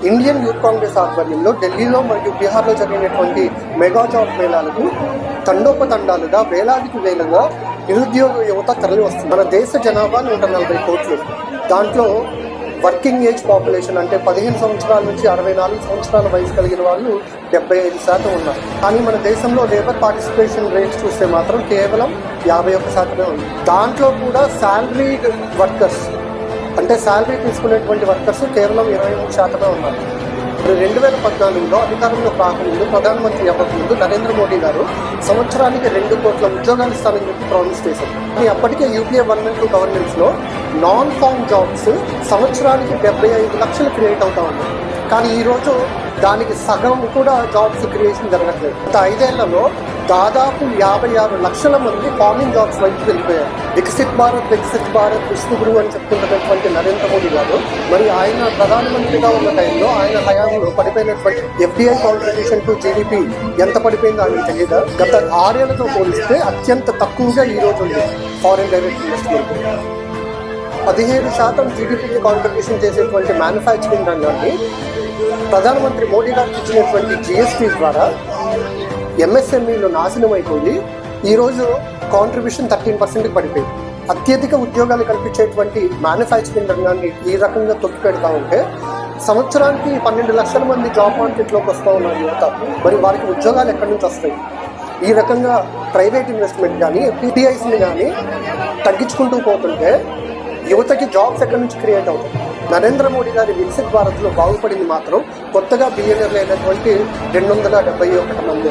Indian youth Congress ఆధ్వర్యంలో ఢిల్లీలో మరియు బీహార్లో జరిగినటువంటి మెగా జాబ్ మేళాలకు తండోపతండాలుగా వేలాదికి వేలుగా నిరుద్యోగ యువత తరలి వస్తుంది. మన దేశ జనాభా 140 కోట్లు. దాంట్లో వర్కింగ్ ఏజ్ పాపులేషన్ అంటే 15 సంవత్సరాల నుంచి 64 సంవత్సరాల వయసు కలిగిన వాళ్ళు 75% ఉన్నారు. కానీ మన దేశంలో లేబర్ పార్టిసిపేషన్ రేట్ చూస్తే మాత్రం కేవలం 51% ఉంది. దాంట్లో కూడా శాలరీడ్ వర్కర్స్ అంటే శాలరీ తీసుకునేటువంటి వర్కర్స్ కేవలం 23% ఉన్నారు. 2014లో అధికారంలో రాకముందు ప్రధానమంత్రి అవ్వకముందు నరేంద్ర మోడీ గారు సంవత్సరానికి 2 కోట్ల ఉద్యోగాలు ఇస్తానని చెప్పి ప్రామిస్ చేశారు. కానీ అప్పటికే యూపీఏ 1 and 2 గవర్నెన్స్ లో నాన్ ఫార్మ్ జాబ్స్ సంవత్సరానికి 75 లక్షలు క్రియేట్ అవుతా ఉన్నాయి. కానీ ఈ రోజు దానికి సగం కూడా జాబ్స్ క్రియేషన్ జరగట్లేదు. గత 5 ఏళ్లలో దాదాపు 56 లక్షల మంది ఫార్మింగ్ జాబ్స్ వైపు వెళ్ళిపోయారు. వికసిత్ భారత్ విశ్వగురు అని చెప్పుకుంటున్నటువంటి నరేంద్ర మోడీ గారు మరి ఆయన ప్రధానమంత్రిగా ఉన్న టైంలో ఆయన హయాంలో పడిపోయినటువంటి FDI కాంట్రిబ్యూషన్ టు GDP ఎంత పడిపోయిందో ఆయనకు తెలియదా? గత 6 ఏళ్లతో పోలిస్తే అత్యంత తక్కువగా ఈ రోజు ఉంది ఫారిన్ డైరెక్ట్ ఇన్వెస్ట్మెంట్. 17% జీడీపీకి కాంట్రిబ్యూషన్ చేసేటువంటి మ్యానుఫ్యాక్చరింగ్ రంగాన్ని ప్రధానమంత్రి మోడీ గారికి ఇచ్చినటువంటి GST ద్వారా MSMEలు నాశనం అయిపోయి ఈరోజు కాంట్రిబ్యూషన్ 13% పడిపోయింది. అత్యధిక ఉద్యోగాలు కల్పించేటువంటి మ్యానుఫ్యాక్చరింగ్ రంగాన్ని ఈ రకంగా తొక్కి పెడతా ఉంటే సంవత్సరానికి 12 లక్షల మంది జాబ్ మార్కెట్లోకి వస్తూ ఉన్నారు యువత. మరి వారికి ఉద్యోగాలు ఎక్కడి నుంచి వస్తాయి? ఈ రకంగా ప్రైవేట్ ఇన్వెస్ట్మెంట్ కానీ PTIsని కానీ తగ్గించుకుంటూ పోతుంటే యువతకి జాబ్స్ ఎక్కడి నుంచి క్రియేట్ అవుతాయి? నరేంద్ర మోడీ గారి వికసిత్ భారత్లో బాగుపడింది మాత్రం కొత్తగా బిలియనర్లు అయినటువంటి 271 మంది.